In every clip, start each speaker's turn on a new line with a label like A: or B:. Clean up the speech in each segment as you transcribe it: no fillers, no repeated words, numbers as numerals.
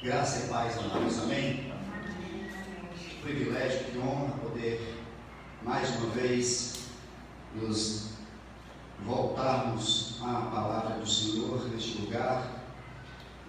A: Graça e paz, amados, amém? Privilégio, que honra poder mais uma vez nos voltarmos à palavra do Senhor neste lugar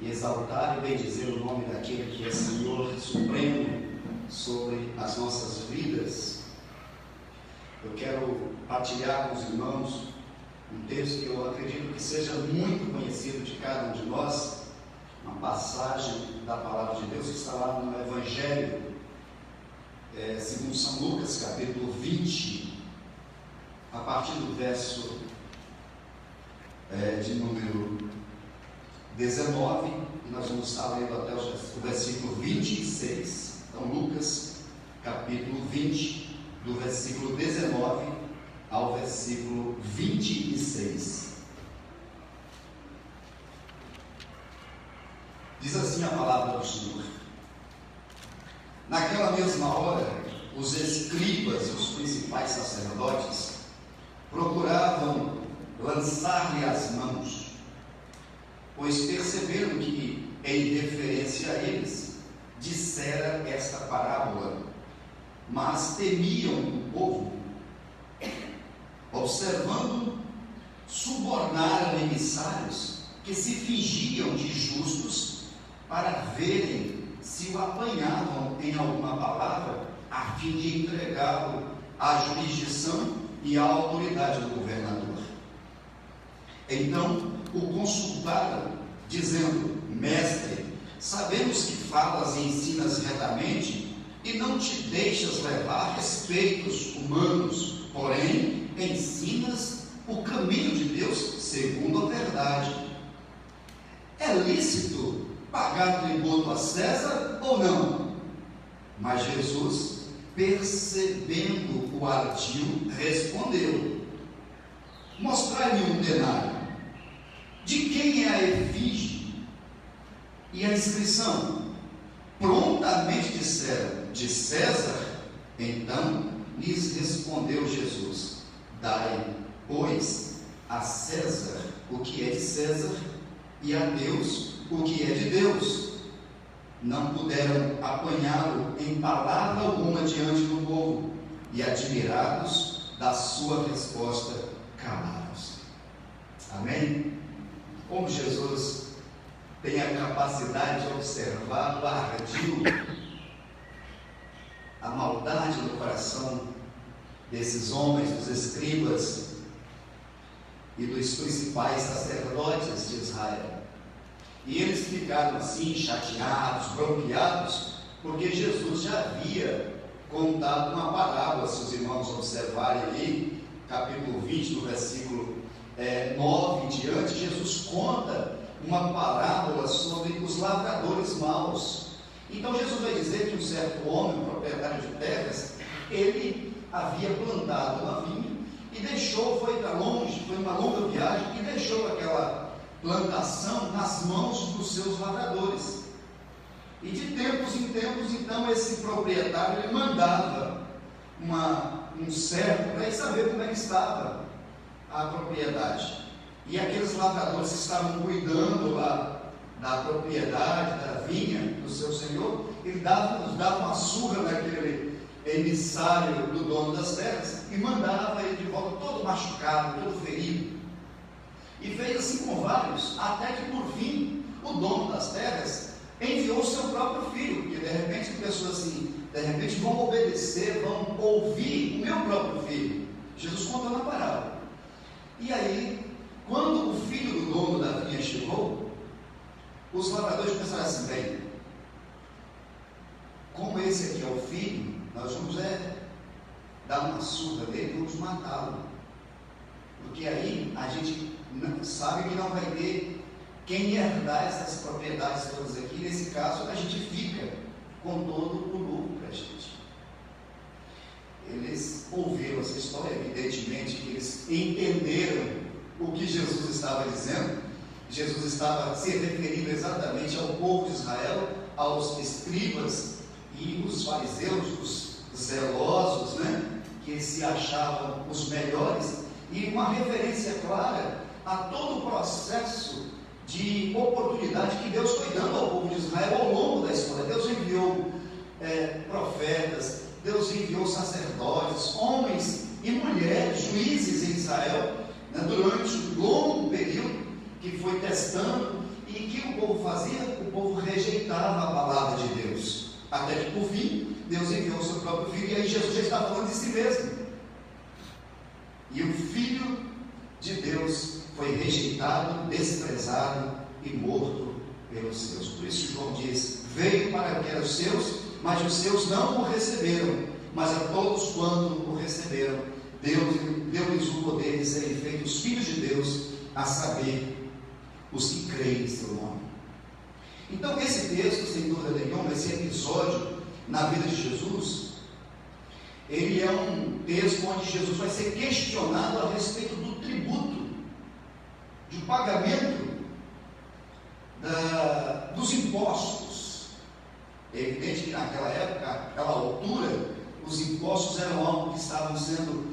A: e exaltar e bendizer o nome daquele que é Senhor supremo sobre as nossas vidas. Eu quero partilhar com os irmãos um texto que eu acredito que seja muito conhecido de cada um de nós, uma passagem da palavra de Deus que está lá no Evangelho, segundo São Lucas, capítulo 20, a partir do verso de número 19, e nós vamos estar lendo até o versículo 26. Então, Lucas, capítulo 20, do versículo 19 ao versículo 26. Diz assim a palavra do Senhor: naquela mesma hora, os escribas e os principais sacerdotes procuravam lançar-lhe as mãos, pois perceberam que, em referência a eles, dissera esta parábola, mas temiam o povo, observando, subornaram emissários que se fingiam de justos para verem se o apanhavam em alguma palavra, a fim de entregá-lo à jurisdição e à autoridade do governador. Então o consultaram, dizendo: Mestre, sabemos que falas e ensinas retamente, e não te deixas levar respeitos humanos, porém ensinas o caminho de Deus segundo a verdade. É lícito pagar tributo a César ou não? Mas Jesus, percebendo o ardil, respondeu: mostrai-me um denário. De quem é a efígie e a inscrição? Prontamente disseram: de César. Então lhes respondeu Jesus: dai, pois, a César o que é de César, e a Deus o que é de Deus. Não puderam apanhá-lo em palavra alguma diante do povo, e, admirados da sua resposta, calaram-se. Amém? Como Jesus tem a capacidade de observar o ardil, a maldade no coração desses homens, dos escribas e dos principais sacerdotes de Israel. E eles ficaram assim, chateados, bronqueados, porque Jesus já havia contado uma parábola. Se os irmãos observarem ali, capítulo 20, do versículo 9 em diante, Jesus conta uma parábola sobre os lavradores maus. Então Jesus vai dizer que um certo homem, proprietário de terras, ele havia plantado uma vinha e deixou, foi para longe, foi uma longa viagem, e deixou aquela plantação nas mãos dos seus lavradores. E de tempos em tempos, então, esse proprietário ele mandava um servo para ir saber como é que estava a propriedade. E aqueles lavradores que estavam cuidando lá da propriedade, da vinha do seu senhor, ele dava uma surra naquele emissário do dono das terras e mandava ele de volta todo machucado, todo ferido. E fez assim com vários, até que por fim o dono das terras enviou o seu próprio filho, porque de repente pessoas assim, de repente vão obedecer, vão ouvir o meu próprio filho. Jesus contou na parábola. E aí, quando o filho do dono da vinha chegou, os lavradores pensaram assim: bem, como esse aqui é o filho, nós vamos dar uma surra dele, vamos matá-lo, porque aí a gente sabe que não vai ter quem herdar essas propriedades todas aqui. Nesse caso, a gente fica com todo o lucro para a gente. Eles ouviram essa história, evidentemente que eles entenderam o que Jesus estava dizendo. Jesus estava se referindo exatamente ao povo de Israel, aos escribas e os fariseus, os zelosos, que se achavam os melhores, e uma referência clara a todo o processo de oportunidade que Deus foi dando ao povo de Israel ao longo da história. Deus enviou profetas, Deus enviou sacerdotes, homens e mulheres, juízes em Israel, né, durante um longo período que foi testando. E o que o povo fazia? O povo rejeitava a palavra de Deus, até que por fim Deus enviou o seu próprio filho, e aí Jesus já está falando de si mesmo. E o Filho de Deus foi rejeitado, desprezado e morto pelos seus. Por isso João diz: veio para que eram os seus, mas os seus não o receberam. Mas a todos quanto o receberam, deu-lhes o poder de serem feitos filhos de Deus, a saber, os que creem em seu nome. Então esse texto, sem dúvida nenhuma, esse episódio na vida de Jesus, ele é um texto onde Jesus vai ser questionado a respeito do tributo, do pagamento dos impostos. É evidente que naquela época, naquela altura, os impostos eram algo que estavam sendo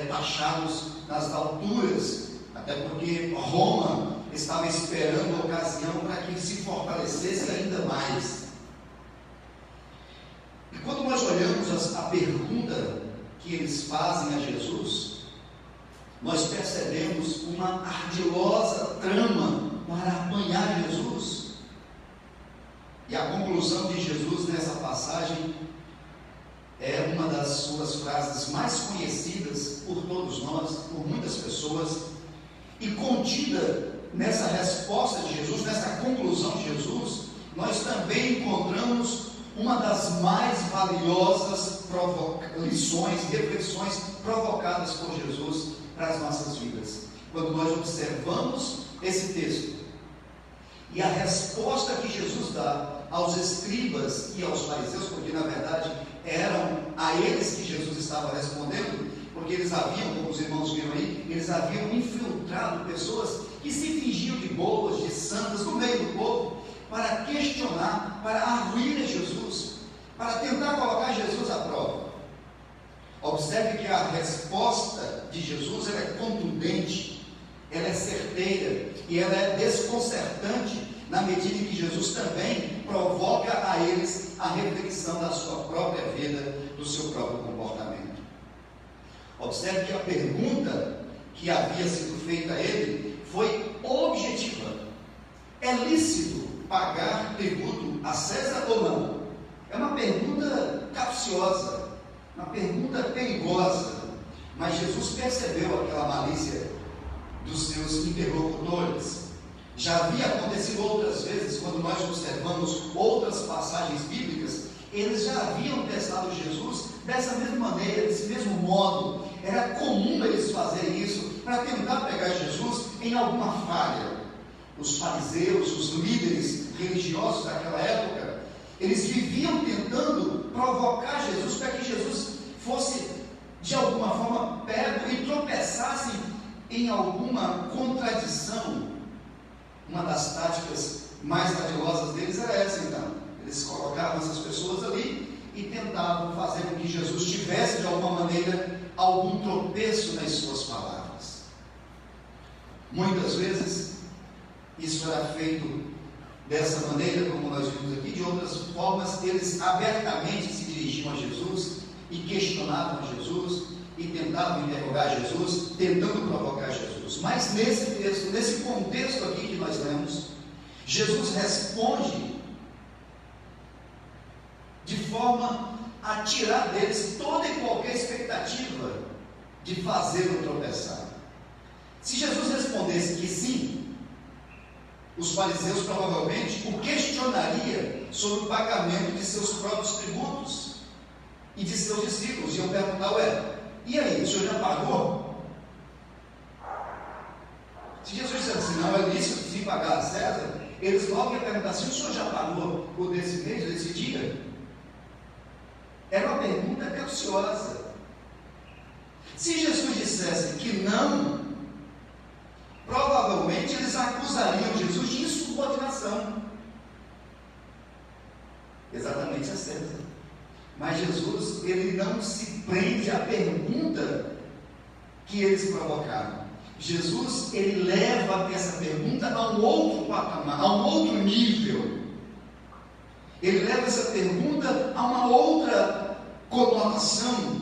A: taxados nas alturas, até porque Roma estava esperando a ocasião para que se fortalecesse ainda mais. E quando nós olhamos a pergunta que eles fazem a Jesus, nós percebemos uma ardilosa trama para apanhar Jesus. E a conclusão de Jesus nessa passagem é uma das suas frases mais conhecidas por todos nós, por muitas pessoas, e contida nessa resposta de Jesus, nessa conclusão de Jesus, nós também encontramos uma das mais valiosas lições, reflexões provocadas por Jesus para as nossas vidas. Quando nós observamos esse texto e a resposta que Jesus dá aos escribas e aos fariseus, porque na verdade eram a eles que Jesus estava respondendo, porque eles haviam, como os irmãos viram aí, eles haviam infiltrado pessoas que se fingiam de boas, de santas, no meio do povo, para questionar, para arruir Jesus, para tentar colocar Jesus à prova. Observe que a resposta de Jesus ela é contundente, ela é certeira e ela é desconcertante, na medida em que Jesus também provoca a eles a reflexão da sua própria vida, do seu próprio comportamento. Observe que a pergunta que havia sido feita a ele foi objetiva: é lícito pagar tributo a César ou não? É uma pergunta capciosa, uma pergunta perigosa, mas Jesus percebeu aquela malícia dos seus interlocutores. Já havia acontecido outras vezes, quando nós observamos outras passagens bíblicas, eles já haviam testado Jesus dessa mesma maneira, desse mesmo modo. Era comum eles fazerem isso para tentar pegar Jesus em alguma falha. Os fariseus, os líderes religiosos daquela época, eles viviam tentando provocar Jesus para que Jesus fosse de alguma forma pego e tropeçasse em alguma contradição. Uma das táticas mais ardiosas deles era essa, então. Eles colocavam essas pessoas ali e tentavam fazer com que Jesus tivesse de alguma maneira algum tropeço nas suas palavras. Muitas vezes isso era feito dessa maneira, como nós vimos aqui. De outras formas, eles abertamente se dirigiam a Jesus e questionavam a Jesus e tentavam interrogar Jesus, tentando provocar Jesus. Mas nesse texto, nesse contexto aqui que nós lemos, Jesus responde de forma a tirar deles toda e qualquer expectativa de fazê-lo tropeçar. Se Jesus respondesse que sim, os fariseus provavelmente o questionaria sobre o pagamento de seus próprios tributos e de seus discípulos. Iam perguntar: e aí, o senhor já pagou? Se Jesus dissesse assim: não, é lícito sim pagar a César, eles logo iam perguntar: se o senhor já pagou o desse mês, desse dia? Era uma pergunta capciosa. Se Jesus dissesse que não, provavelmente eles acusariam Jesus de insubordinação. Exatamente a César. Mas Jesus, ele não se prende à pergunta que eles provocaram. Jesus, ele leva essa pergunta a um outro patamar, a um outro nível. Ele leva essa pergunta a uma outra conotação,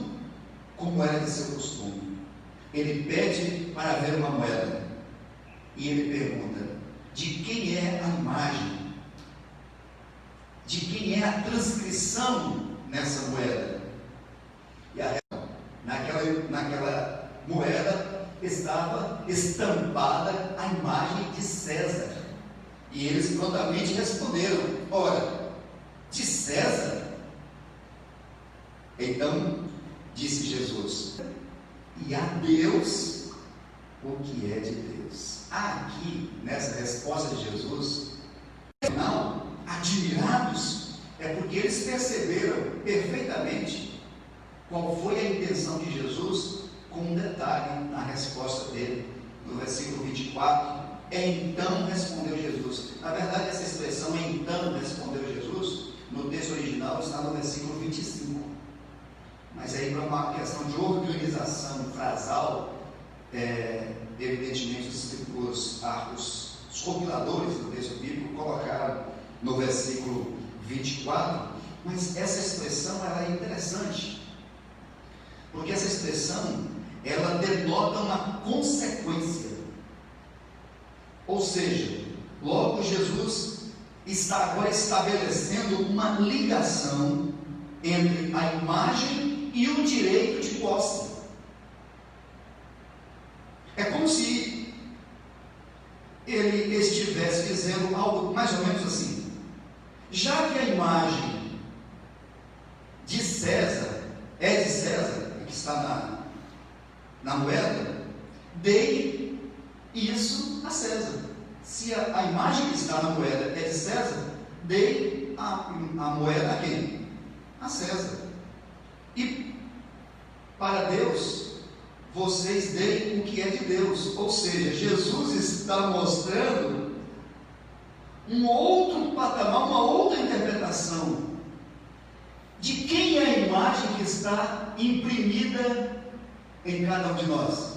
A: como era de seu costume. Ele pede para ver uma moeda. E ele pergunta: de quem é a imagem? De quem é a transcrição nessa moeda? E naquela moeda estava estampada a imagem de César. E eles prontamente responderam: ora, de César? Então disse Jesus: e a Deus o que é de Deus. Aqui, nessa resposta de Jesus, não, admirados, é porque eles perceberam perfeitamente qual foi a intenção de Jesus, com um detalhe na resposta dele, no versículo 24. Então respondeu Jesus. Na verdade, essa expressão então respondeu Jesus, no texto original está no versículo 25. Mas aí, para uma questão de organização frasal, evidentemente os compiladores do texto bíblico colocaram no versículo 24. Mas essa expressão ela é interessante, porque essa expressão ela denota uma consequência. Ou seja, logo Jesus está agora estabelecendo uma ligação entre a imagem e o direito de posse. É como se ele estivesse dizendo algo mais ou menos assim: já que a imagem de César é de César, que está na moeda, dê isso a César. Se a imagem que está na moeda é de César, dê a moeda a quem? A César. E para Deus, vocês deem o que é de Deus. Ou seja, Jesus está mostrando um outro patamar, uma outra interpretação de quem é a imagem que está imprimida em cada um de nós.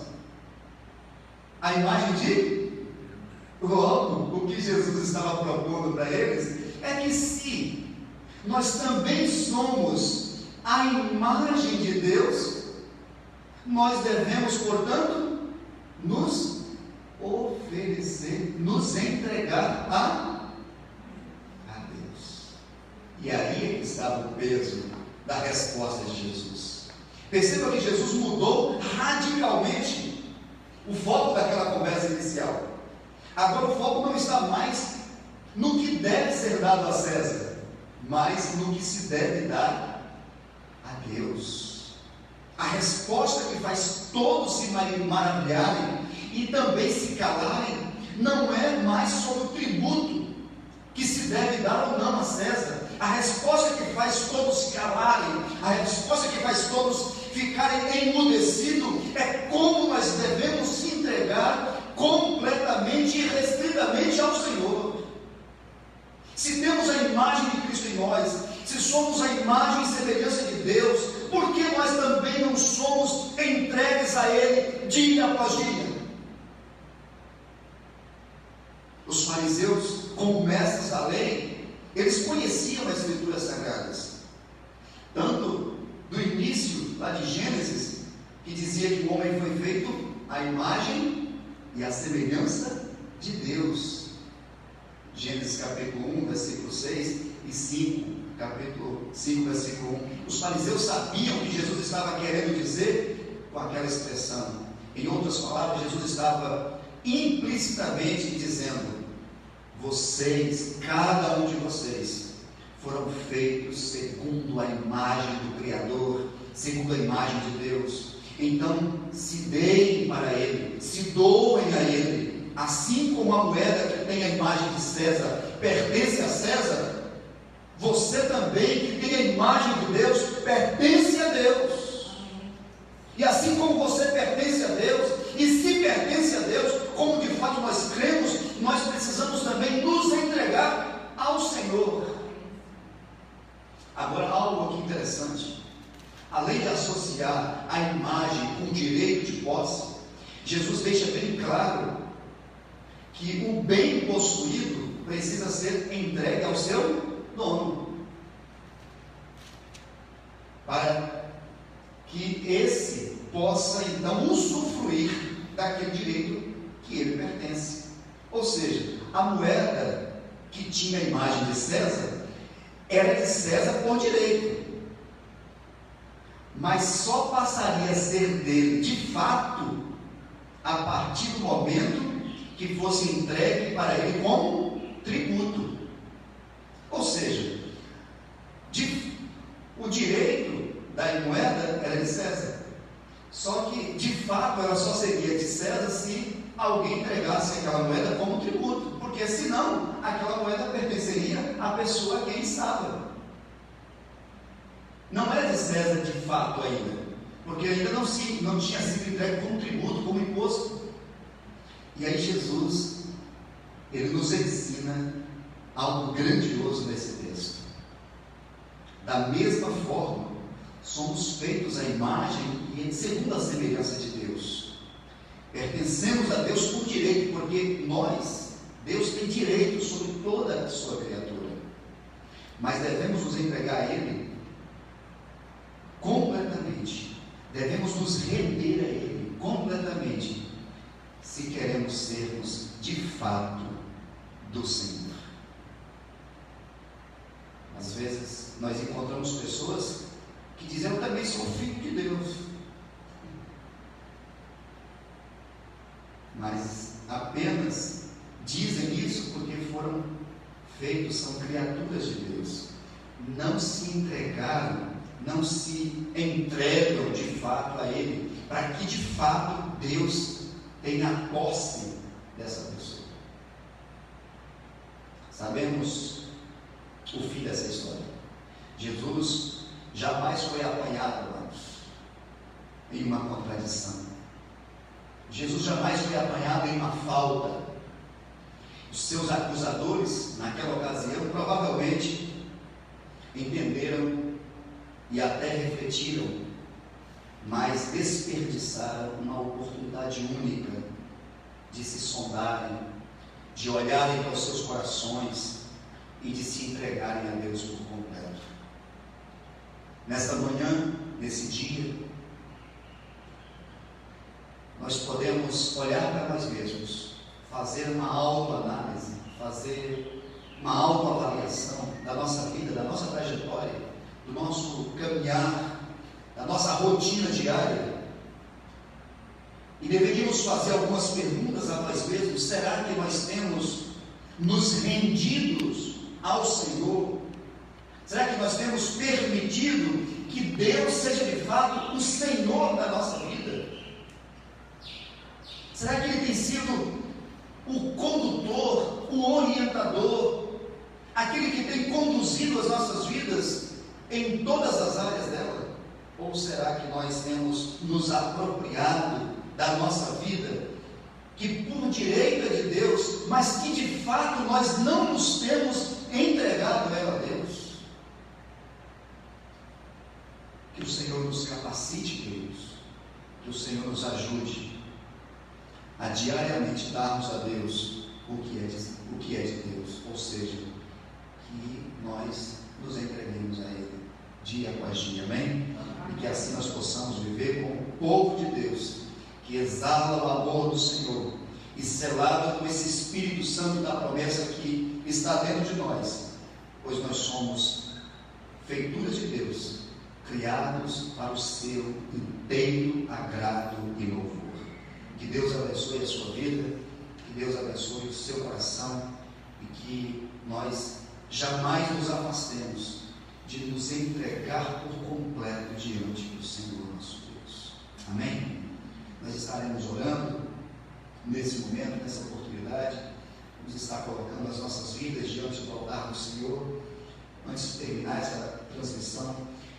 A: A imagem de logo, o que Jesus estava propondo para eles é que se nós também somos a imagem de Deus, nós devemos, portanto, nos oferecer, nos entregar a Deus. E aí é que estava o peso da resposta de Jesus. Perceba que Jesus mudou radicalmente o foco daquela conversa inicial. Agora o foco não está mais no que deve ser dado a César, mas no que se deve dar a Deus. A resposta que faz todos se maravilharem e também se calarem não é mais sobre o tributo que se deve dar ou não a César. A resposta que faz todos se calarem, a resposta que faz todos ficarem emudecidos é como nós devemos se entregar completamente e restritamente ao Senhor. Se temos a imagem de Cristo em nós, se somos a imagem e semelhança de Deus, por que nós também não somos entregues a Ele dia após dia? Os fariseus, como mestres da lei, eles conheciam as Escrituras Sagradas, tanto do início, lá de Gênesis, que dizia que o homem foi feito à imagem e à semelhança de Deus. Gênesis capítulo 1, versículo 6 e 5, capítulo 5, versículo 1. Os fariseus sabiam o que Jesus estava querendo dizer com aquela expressão. Em outras palavras, Jesus estava implicitamente dizendo: vocês, cada um de vocês, foram feitos segundo a imagem do Criador, segundo a imagem de Deus. Então, se deem para Ele, se doem a Ele, assim como a moeda que tem a imagem de César pertence a César, você também, que tem a imagem de Deus, pertence a Deus. E assim como você pertence a Deus, e se pertence a Deus, como de fato nós cremos, nós precisamos também nos entregar ao Senhor. Agora, algo aqui interessante. Além de associar a imagem com o direito de posse, Jesus deixa bem claro que o bem possuído precisa ser entregue ao seu dono, para que esse possa então usufruir daquele direito que ele pertence. Ou seja, a moeda que tinha a imagem de César era de César por direito, mas só passaria a ser dele de fato a partir do momento que fosse entregue para ele como tributo. Ou seja, o direito da moeda era de César, só que de fato ela só seria de César se alguém entregasse aquela moeda como tributo, porque senão aquela moeda pertenceria à pessoa a quem estava. Não era de César de fato ainda, porque ainda não tinha sido entregue como tributo, como imposto. E aí Jesus, ele nos ensina algo grandioso nesse texto. Da mesma forma, somos feitos à imagem e segundo a semelhança de Deus. Pertencemos a Deus por direito, porque Deus tem direito sobre toda a sua criatura. Mas devemos nos entregar a Ele completamente. Devemos nos render a Ele completamente, se queremos sermos de fato do Senhor. Às vezes nós encontramos pessoas que dizem: eu também sou filho de Deus, mas apenas dizem isso porque foram feitos, são criaturas de Deus, não se entregaram, não se entregam de fato a Ele, para que de fato Deus tenha posse dessa pessoa. Sabemos o fim dessa história. Jesus jamais foi apanhado, em uma contradição. Jesus jamais foi apanhado em uma falta. Os seus acusadores, naquela ocasião, provavelmente entenderam e até refletiram, mas desperdiçaram uma oportunidade única de se sondarem, de olharem para os seus corações e de se entregarem a Deus por completo. Nesta manhã, nesse dia, nós podemos olhar para nós mesmos, fazer uma autoanálise, fazer uma autoavaliação da nossa vida, da nossa trajetória, do nosso caminhar, da nossa rotina diária. E deveríamos fazer algumas perguntas a nós mesmos. Será que nós temos nos rendidos ao Senhor? Será que nós temos permitido que Deus seja de fato o Senhor da nossa vida? Será que Ele tem sido o condutor, o orientador, aquele que tem conduzido as nossas vidas em todas as áreas dela? Ou será que nós temos nos apropriado da nossa vida, que por direito é de Deus, mas que de fato nós não nos temos entregado ela a Deus? Que o Senhor nos capacite, queridos, que o Senhor nos ajude a diariamente darmos a Deus o que é de Deus, ou seja, que nós nos entreguemos a Ele dia após dia, amém? E que assim nós possamos viver como o povo de Deus, que exala o amor do Senhor, e selado com esse Espírito Santo da promessa que está dentro de nós, pois nós somos feituras de Deus, criados para o seu inteiro agrado e louvor. Que Deus abençoe a sua vida, que Deus abençoe o seu coração, e que nós jamais nos afastemos de nos entregar por completo diante do Senhor nosso Deus. Amém? Nós estaremos orando nesse momento, nessa oportunidade. Vamos estar colocando as nossas vidas diante do altar do Senhor. Antes de terminar essa transmissão,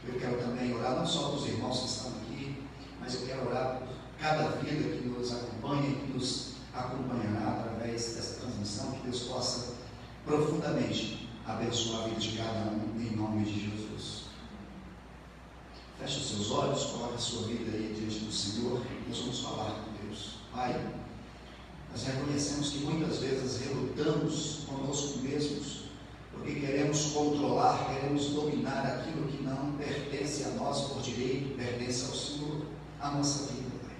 A: eu quero também orar não só para os irmãos que estão aqui, mas eu quero orar por cada vida que nos acompanha, que nos acompanhará através dessa transmissão. Que Deus possa profundamente abençoar a vida de cada um, em nome de Jesus. Feche os seus olhos, coloque a sua vida aí diante do Senhor. Nós vamos falar com Deus. Pai, Nós reconhecemos que muitas vezes relutamos conosco mesmos, porque queremos controlar, queremos dominar aquilo que não pertence a nós por direito, pertence ao Senhor, a nossa vida, Pai.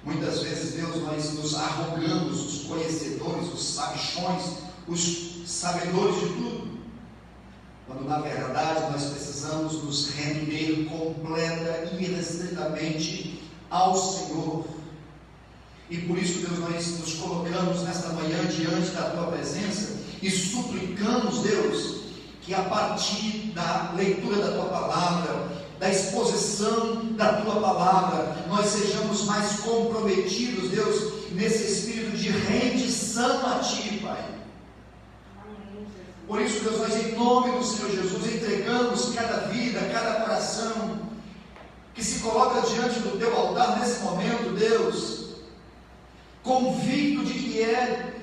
A: Muitas vezes, Deus, nós nos arrogamos os conhecedores, os sabichões, os sabedores de tudo, quando na verdade nós precisamos nos render completa e irrestritamente ao Senhor. E por isso, Deus, nós nos colocamos nesta manhã diante da Tua presença e suplicamos, Deus, que a partir da leitura da Tua palavra, da exposição da Tua palavra, nós sejamos mais comprometidos, Deus, nesse espírito de rendição a Ti, Pai. Por isso, Deus, nós em nome do Senhor Jesus entregamos cada vida, cada coração que se coloca diante do Teu altar nesse momento, Deus, convicto de que é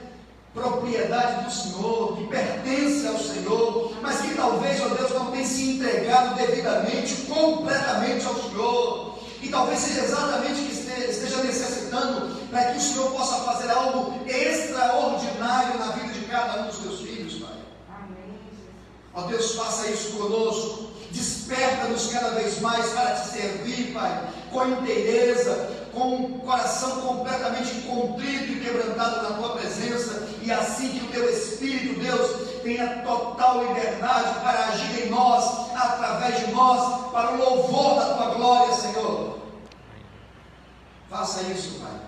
A: propriedade do Senhor, que pertence ao Senhor, mas que talvez, ó Deus, não tenha se entregado devidamente, completamente ao Senhor, e talvez seja exatamente o que esteja necessitando para que o Senhor possa fazer algo extraordinário na vida de cada um dos Teus filhos, Pai. Amém. Ó Deus, faça isso conosco, desperta-nos cada vez mais para Te servir, Pai, com inteireza, com um coração completamente contrito e quebrantado na Tua presença, e assim que o Teu Espírito, Deus, tenha total liberdade para agir em nós, através de nós, para o louvor da Tua glória, Senhor. Faça isso, Pai,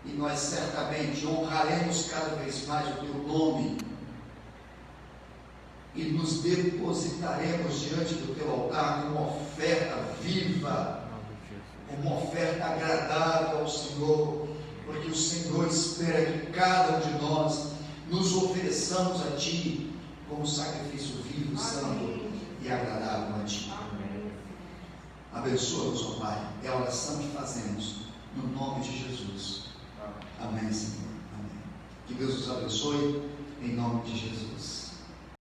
A: e nós certamente honraremos cada vez mais o Teu nome, e nos depositaremos diante do Teu altar como uma oferta viva, uma oferta agradável ao Senhor, porque o Senhor espera que cada um de nós nos ofereçamos a Ti como sacrifício vivo, santo e agradável a Ti. Abençoa-nos, ó Pai, é a oração que fazemos no nome de Jesus. Amém, Senhor. Amém. Que Deus nos abençoe em nome de Jesus.